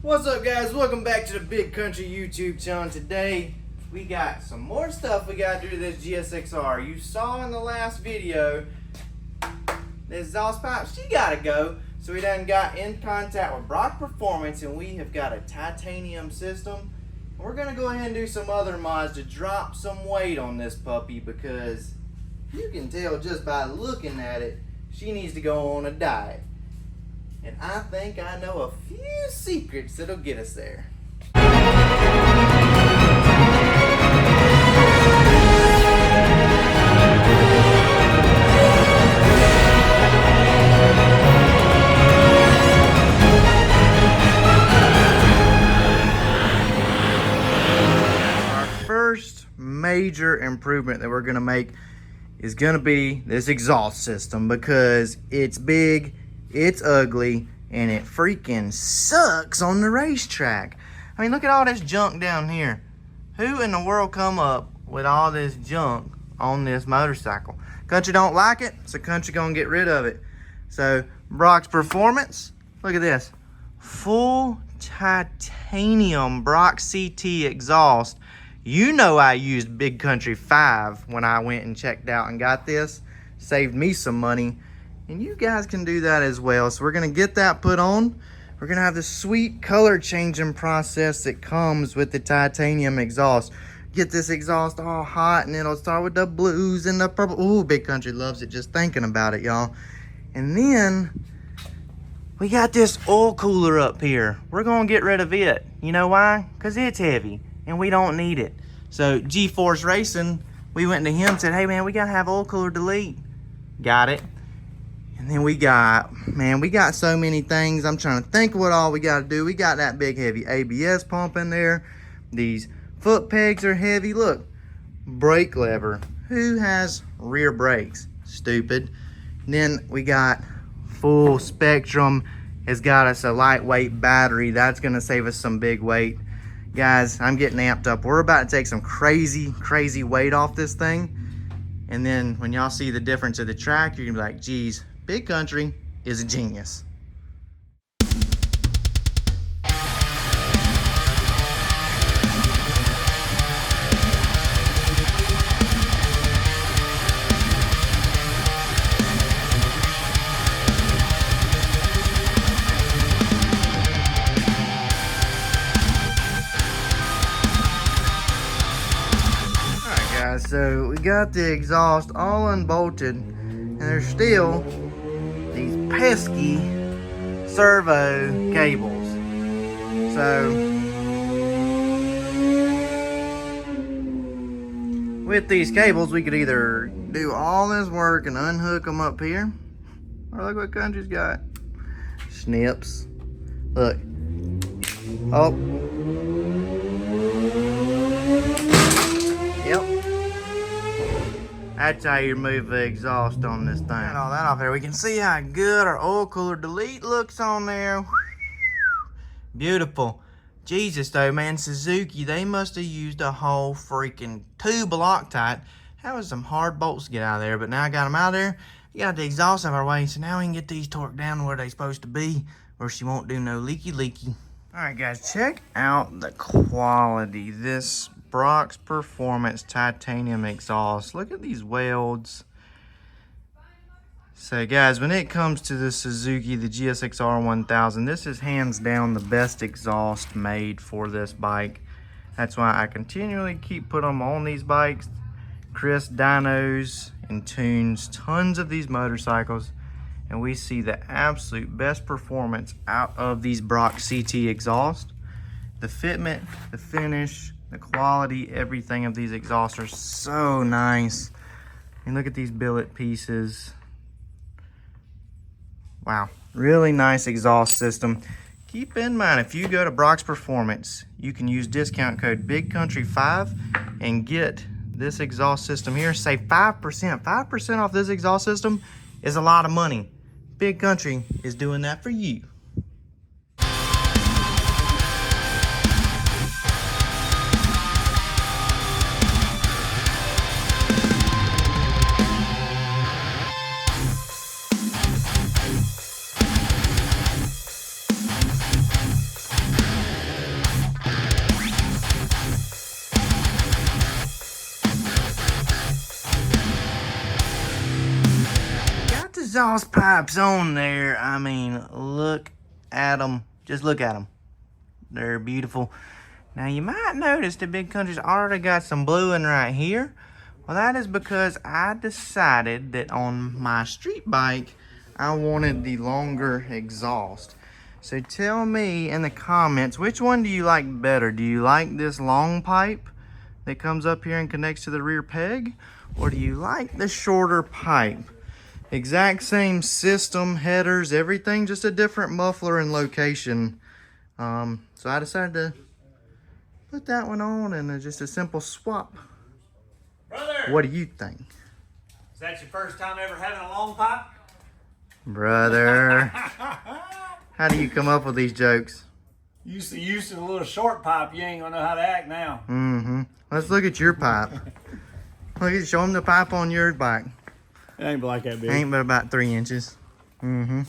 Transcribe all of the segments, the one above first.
What's up, guys? Welcome back to the Big Country YouTube channel. Today we got some more stuff we got to do to this Gsxr. You saw in the last video the exhaust pipe, she gotta go. So we done got in contact with Brock Performance and we have got a titanium system. We're gonna go ahead and do some other mods to drop some weight on this puppy, because you can tell just by looking at it she needs to go on a diet. And I think I know a few secrets that'll get us there. Our first major improvement that we're gonna make is gonna be this exhaust system, because it's big, it's ugly, and it freaking sucks on the racetrack. I mean, look at all this junk down here. Who in the world come up with all this junk on this motorcycle? Country don't like it, so Country gonna get rid of it. So Brock's Performance, look at this. Full titanium Brock CT exhaust. You know I used Big Kountry 5 when I went and checked out and got this. Saved me some money. And you guys can do that as well. So we're gonna get that put on. We're gonna have the sweet color changing process that comes with the titanium exhaust. Get this exhaust all hot and it'll start with the blues and the purple. Ooh, Big Kountry loves it just thinking about it, y'all. And then we got this oil cooler up here. We're gonna get rid of it. You know why? Because it's heavy and we don't need it. So G-Force Racing, we went to him and said, hey man, we gotta have oil cooler delete. Got it. And then we got so many things. I'm trying to think what all we got to do. We got that big heavy ABS pump in there. These foot pegs are heavy. Look, brake lever. Who has rear brakes? Stupid. And then we got full spectrum. It's got us a lightweight battery. That's going to save us some big weight. Guys, I'm getting amped up. We're about to take some crazy weight off this thing. And then when y'all see the difference of the track, you're going to be like, geez, Big Kountry is a genius. Alright guys, so we got the exhaust all unbolted, and there's still these pesky servo cables. So with these cables we could either do all this work and unhook them up here, or look what Country's got. Snips. Look. Oh. Yep. That's how you remove the exhaust on this thing. Got all that off there. We can see how good our oil cooler delete looks on there. Beautiful. Jesus though, man, Suzuki, they must have used a whole freaking tube of Loctite. That was some hard bolts to get out of there, but now I got them out of there. We got the exhaust out of our way, so now we can get these torqued down where they're supposed to be, where she won't do no leaky. Alright guys, check out the quality. This Brock's Performance titanium exhaust. Look at these welds. So guys, when it comes to the Suzuki, the Gsxr 1000, this is hands down the best exhaust made for this bike. That's why I continually keep putting them on these bikes. Chris dynos and tunes tons of these motorcycles, and we see the absolute best performance out of these Brock CT exhaust. The fitment, the finish, the quality, everything of these exhausts are so nice. And look at these billet pieces. Wow, really nice exhaust system. Keep in mind, if you go to Brock's Performance, you can use discount code BigKountry5 and get this exhaust system here. Save 5%. 5% off this exhaust system is a lot of money. Big Kountry is doing that for you. exhaust pipes on there. I mean, look at them. Just look at them. They're beautiful. Now, you might notice that Big Country's already got some bluing right here. Well, that is because I decided that on my street bike, I wanted the longer exhaust. So tell me in the comments, which one do you like better? Do you like this long pipe that comes up here and connects to the rear peg? Or do you like the shorter pipe? Exact same system, headers, everything, just a different muffler and location. So I decided to put that one on and just a simple swap. Brother! What do you think? Is that your first time ever having a long pipe? Brother. How do you come up with these jokes? Used to the little short pipe, you ain't gonna know how to act now. Mm-hmm. Let's look at your pipe. Show them the pipe on your bike. It ain't like that big. Ain't but about 3 inches. Mm-hmm.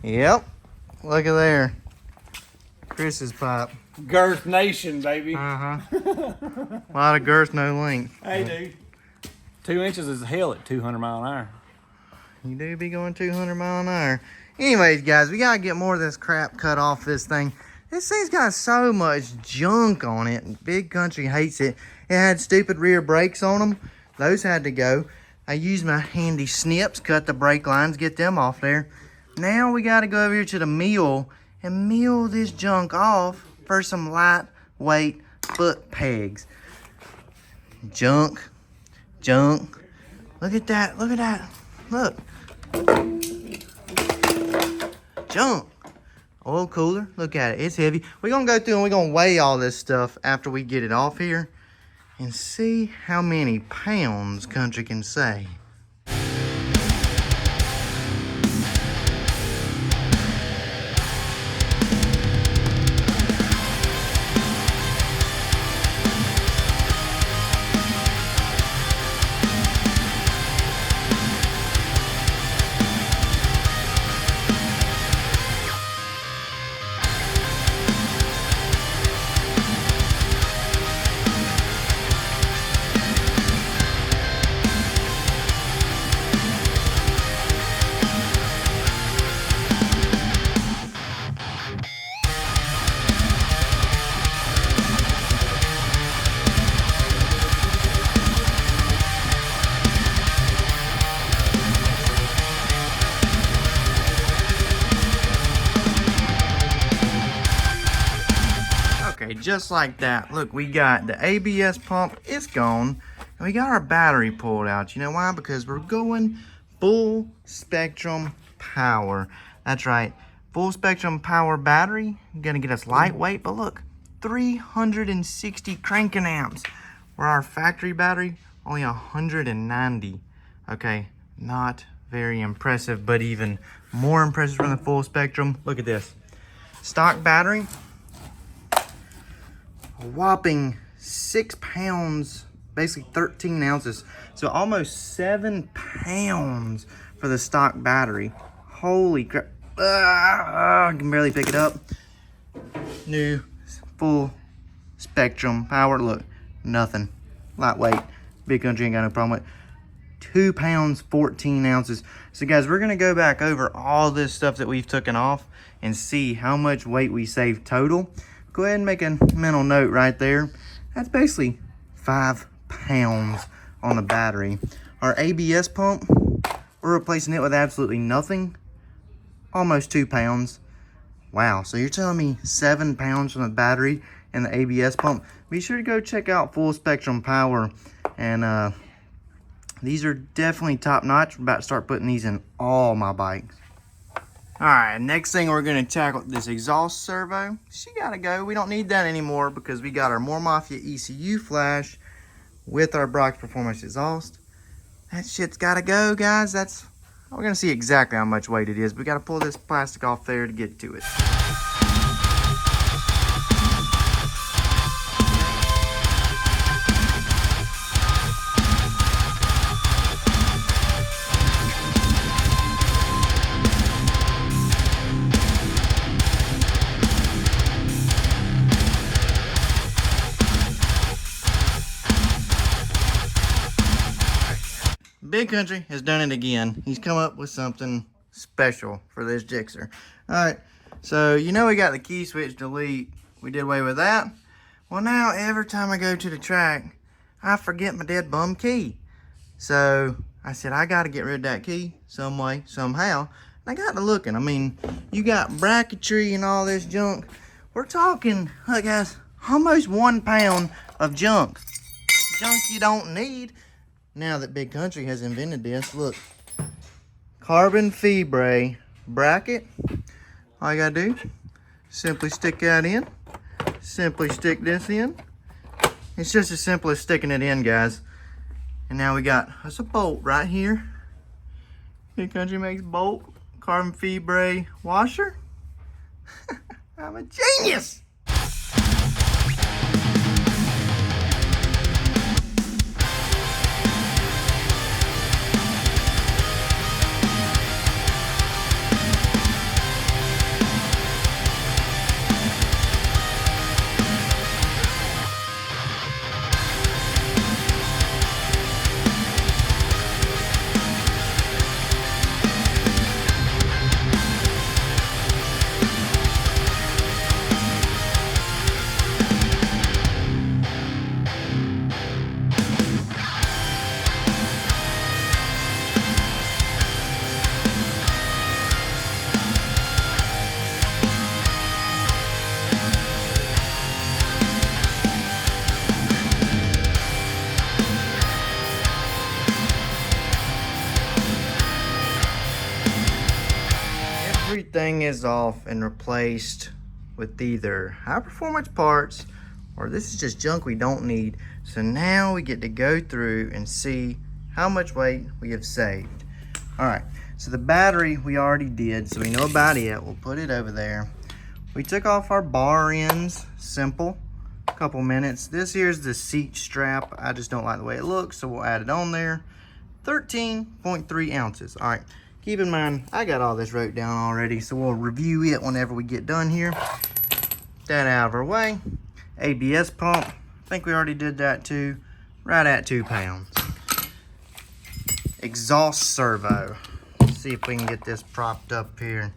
Yep. Look at there. Chris's pipe. Girth Nation, baby. Uh-huh. A lot of girth, no length. Hey, dude. 2 inches is hell at 200 mile an hour. You do be going 200 mile an hour. Anyways, guys, we gotta get more of this crap cut off this thing. This thing's got so much junk on it. Big Country hates it. It had stupid rear brakes on them. Those had to go. I used my handy snips, cut the brake lines, get them off there. Now we gotta go over here to the mill and mill this junk off for some lightweight foot pegs. Junk. Look at that, look. Junk. Oil cooler, look at it, it's heavy. We're gonna go through and we're gonna weigh all this stuff after we get it off here and see how many pounds Country can say. Okay, just like that. Look, we got the ABS pump, it's gone. And we got our battery pulled out. You know why? Because we're going full spectrum power. That's right, full spectrum power battery. Gonna get us lightweight, but look, 360 cranking amps. Where our factory battery, only 190. Okay, not very impressive, but even more impressive from the full spectrum. Look at this. Stock battery, a whopping 6 pounds, basically 13 ounces. So almost 7 pounds for the stock battery. Holy crap. I can barely pick it up. New full spectrum power. Look, nothing. Lightweight. Big Country ain't got no problem with it. 2 pounds, 14 ounces. So guys, we're gonna go back over all this stuff that we've taken off and see how much weight we saved total. Go ahead and make a mental note right there. That's basically 5 pounds on the battery. Our ABS pump, we're replacing it with absolutely nothing. Almost 2 pounds. Wow, so you're telling me 7 pounds from the battery and the ABS pump? Be sure to go check out Full Spectrum Power. And these are definitely top notch. We're about to start putting these in all my bikes. Alright, next thing we're going to tackle this exhaust servo. She got to go. We don't need that anymore because we got our More Mafia ECU flash with our Brock's Performance exhaust. That shit's got to go, guys. We're going to see exactly how much weight it is. We got to pull this plastic off there to get to it. Big Kountry has done it again. He's come up with something special for this Gsxr. All right, so you know we got the key switch delete. We did away with that. Well, now every time I go to the track, I forget my dead bum key. So I said, I got to get rid of that key some way, somehow. And I got to looking. I mean, you got bracketry and all this junk. We're talking, look guys, almost 1 pound of junk. Junk you don't need. Now that Big Kountry has invented this, look. Carbon fibre bracket. All you gotta do, simply stick that in. Simply stick this in. It's just as simple as sticking it in, guys. And now we got us a bolt right here. Big Kountry makes bolt, carbon fibre washer. I'm a genius! Everything is off and replaced with either high performance parts or this is just junk we don't need. So now we get to go through and see how much weight we have saved. All right, so the battery we already did, so we know about it. We'll put it over there. We took off our bar ends, simple, a couple minutes. This here's the seat strap. I just don't like the way it looks, so we'll add it on there. 13.3 ounces. All right. Keep in mind, I got all this wrote down already, so we'll review it whenever we get done here. That out of our way. ABS pump, I think we already did that too. Right at 2 pounds. Exhaust servo. Let's see if we can get this propped up here.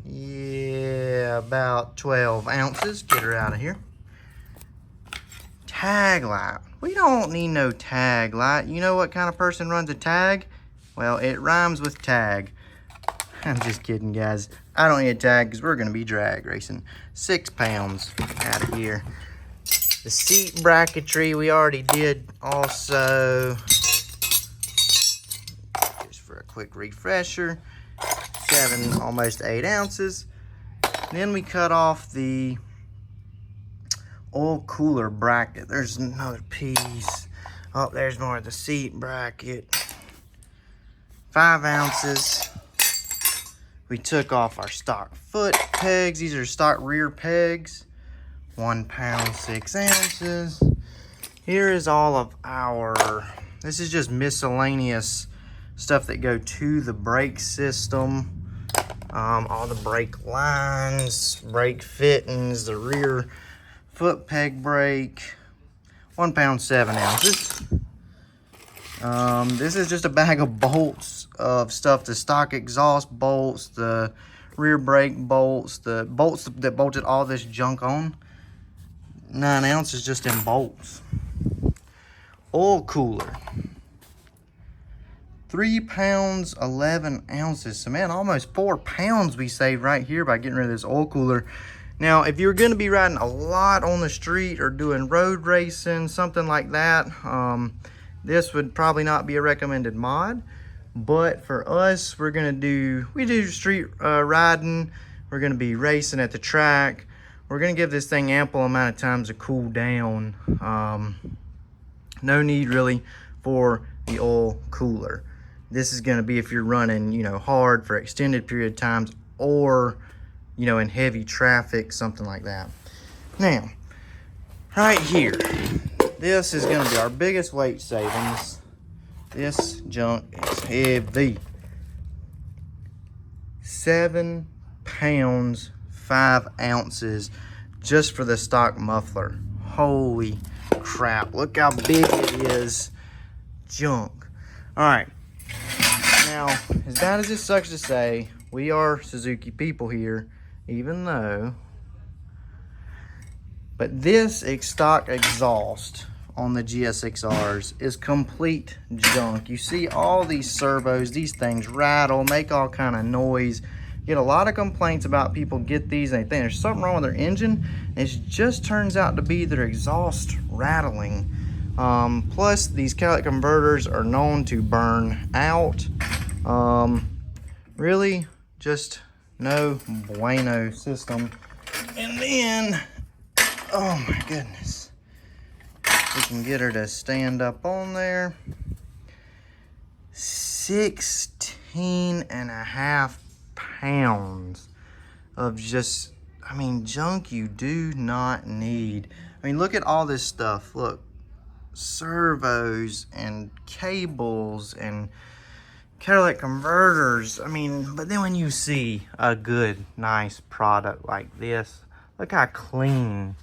Yeah, about 12 ounces. Get her out of here. Tag light. We don't need no tag light. You know what kind of person runs a tag? Well, it rhymes with tag. I'm just kidding, guys. I don't need a tag because we're going to be drag racing. 6 pounds out of here. The seat bracketry we already did also. Just for a quick refresher. 7, almost 8 ounces. Then we cut off the oil cooler bracket. There's another piece. Oh, there's more of the seat bracket. 5 ounces. We took off our stock foot pegs. These are stock rear pegs. 1 pound, 6 ounces. Here is all of our, this is just miscellaneous stuff that go to the brake system. All the brake lines, brake fittings, the rear foot peg brake. 1 pound, 7 ounces. This is just a bag of bolts of stuff, the stock exhaust bolts, the rear brake bolts, the bolts that bolted all this junk on. 9 ounces just in bolts. Oil cooler. 3 pounds, 11 ounces. So man, almost 4 pounds we saved right here by getting rid of this oil cooler. Now, if you're gonna be riding a lot on the street or doing road racing, something like that, this would probably not be a recommended mod, but for us, we do street riding. We're gonna be racing at the track. We're gonna give this thing ample amount of time to cool down. No need really for the oil cooler. This is gonna be if you're running, hard for extended period of times or, in heavy traffic, something like that. Now, right here, this is going to be our biggest weight savings. This junk is heavy. 7 pounds, 5 ounces just for the stock muffler. Holy crap. Look how big it is. Junk. All right. Now, as bad as it sucks to say, we are Suzuki people here, even though. But this stock exhaust on the Gsxrs is complete junk. You see all these servos, these things rattle, make all kind of noise. Get a lot of complaints about people get these and they think there's something wrong with their engine. It just turns out to be their exhaust rattling. Plus, these catalytic converters are known to burn out. Really, just no bueno system. And then, oh my goodness, we can get her to stand up on there. 16.5 pounds of just, I mean, junk you do not need. I mean, look at all this stuff. Look, servos and cables and catalytic converters. I mean, but then when you see a good, nice product like this, look how clean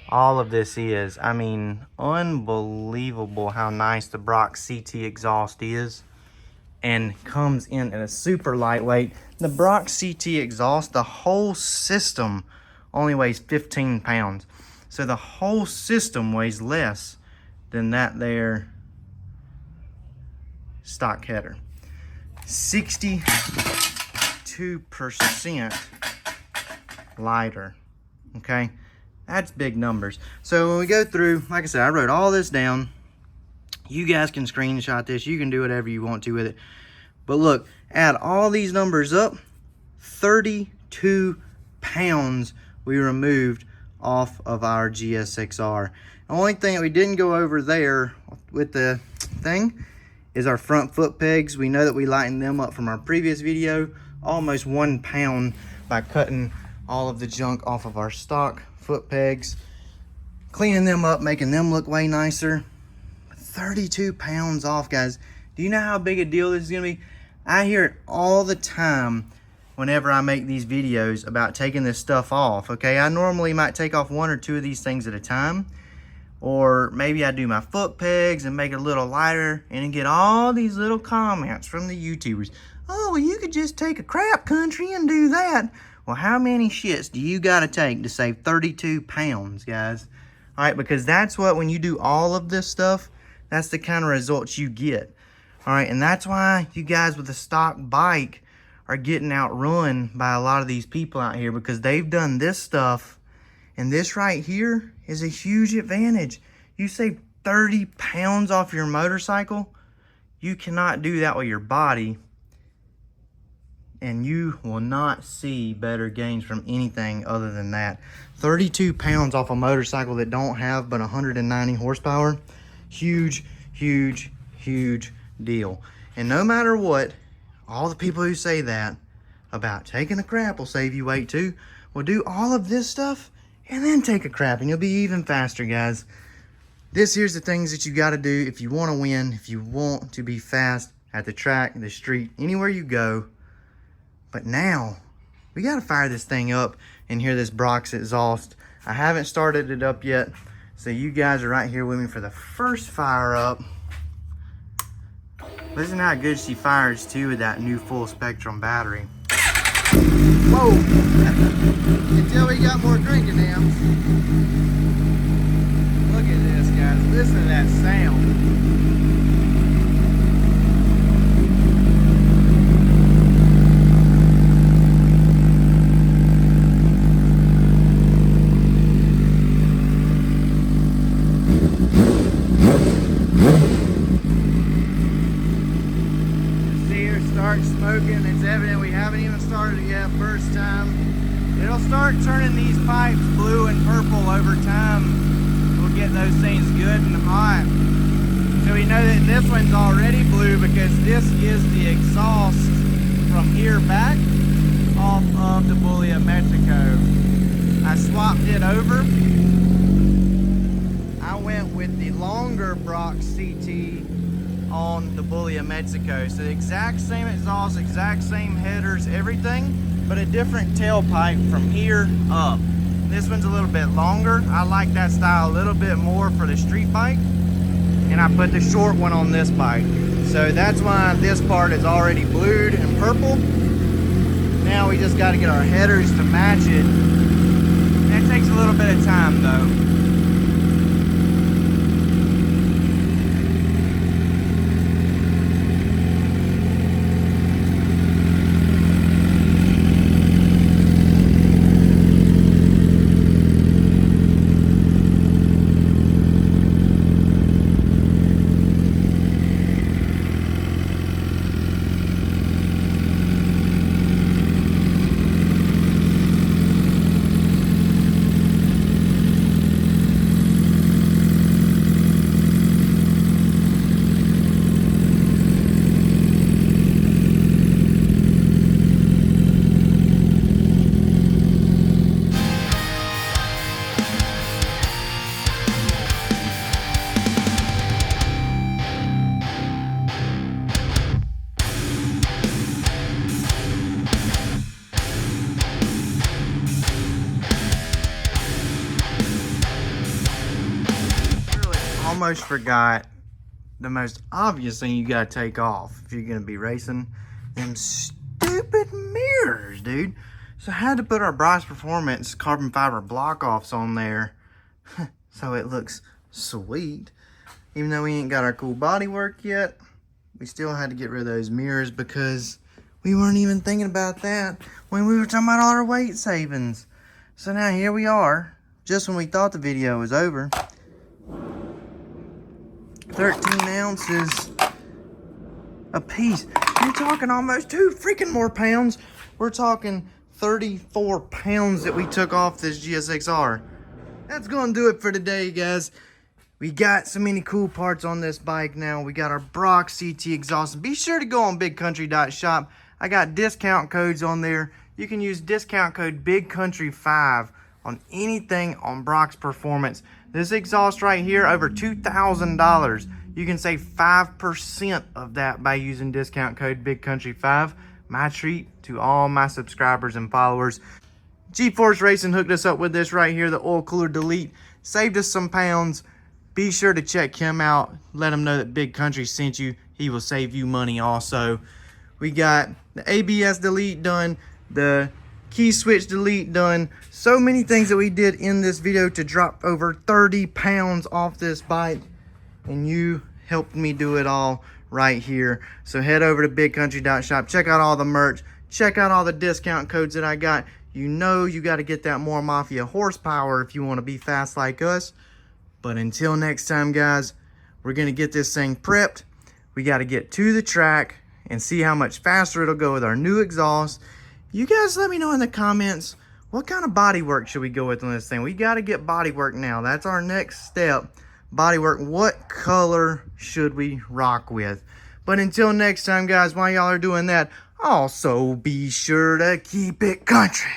all of this is. I mean, unbelievable how nice the Brock CT exhaust is, and comes in at a super lightweight. The Brock CT exhaust, the whole system only weighs 15 pounds. So the whole system weighs less than that there stock header. 62% lighter, okay? That's big numbers. So when we go through, like I said, I wrote all this down. You guys can screenshot this. You can do whatever you want to with it. But look, add all these numbers up, 32 pounds we removed off of our Gsxr. The only thing that we didn't go over there with the thing is our front foot pegs. We know that we lightened them up from our previous video, almost 1 pound by cutting all of the junk off of our stock foot pegs, cleaning them up, making them look way nicer. 32 pounds off, guys. Do you know how big a deal this is gonna be? I hear it all the time whenever I make these videos about taking this stuff off, okay? I normally might take off 1 or 2 of these things at a time, or maybe I do my foot pegs and make it a little lighter, and then get all these little comments from the YouTubers. Oh, well, you could just take a crap country and do that. Well, how many shits do you gotta take to save 32 pounds, guys? All right, because that's what, when you do all of this stuff, that's the kind of results you get. All right, and that's why you guys with a stock bike are getting outrun by a lot of these people out here, because they've done this stuff, and this right here is a huge advantage. You save 30 pounds off your motorcycle. You cannot do that with your body, and you will not see better gains from anything other than that. 32 pounds off a motorcycle that don't have but 190 horsepower. Huge, huge, huge deal. And no matter what, all the people who say that about taking a crap will save you weight too, will do all of this stuff and then take a crap, and you'll be even faster, guys. Here's the things that you got to do if you want to win, if you want to be fast at the track, the street, anywhere you go. But now we got to fire this thing up and hear this Brock's exhaust. I haven't started it up yet, so you guys are right here with me for the first fire up. Listen how good she fires too with that new full spectrum battery. Whoa! Until we got more drinking dams. Look at this, guys. Listen to that sound. Start smoking. It's evident we haven't even started it yet. First time. It'll start turning these pipes blue and purple over time. We'll get those things good and hot. So we know that this one's already blue because this is the exhaust from here back off of the Bully of Mexico. I swapped it over. I went with the longer Brock CT on the Bully of Mexico. So the exact same exhaust, exact same headers, everything, but a different tailpipe from here up. This one's a little bit longer. I like that style a little bit more for the street bike. and I put the short one on this bike. So that's why this part is already blued and purple. Now we just got to get our headers to match it. That takes a little bit of time though. Almost forgot the most obvious thing you gotta take off if you're gonna be racing. Them stupid mirrors, dude. So I had to put our Bryce Performance carbon fiber block offs on there so it looks sweet. Even though we ain't got our cool bodywork yet, we still had to get rid of those mirrors because we weren't even thinking about that when we were talking about all our weight savings. So now here we are, just when we thought the video was over. 13 ounces a piece. You're talking almost 2 freaking more pounds. We're talking 34 pounds that we took off this Gsxr. That's gonna do it for today, guys. We got so many cool parts on this bike now. We got our Brock CT exhaust. Be sure to go on bigkountry.shop. I got discount codes on there. You can use discount code BigKountry5 on anything on Brock's Performance. This exhaust right here, over $2,000. You can save 5% of that by using discount code BigKountry5. My treat to all my subscribers and followers. G-Force Racing hooked us up with this right here, the oil cooler delete. Saved us some pounds. Be sure to check him out. Let him know that Big Country sent you. He will save you money also. We got the ABS delete done, the key switch delete done. So many things that we did in this video to drop over 30 pounds off this bike, and you helped me do it all right here. So head over to bigkountry.shop, check out all the merch, check out all the discount codes that I got. You know you got to get that more Mafia horsepower if you want to be fast like us. But until next time, guys, we're going to get this thing prepped. We got to get to the track and see how much faster it'll go with our new exhaust. You guys let me know in the comments, what kind of bodywork should we go with on this thing? We got to get bodywork now. That's our next step. Bodywork, what color should we rock with? But until next time, guys, while y'all are doing that, also be sure to keep it country.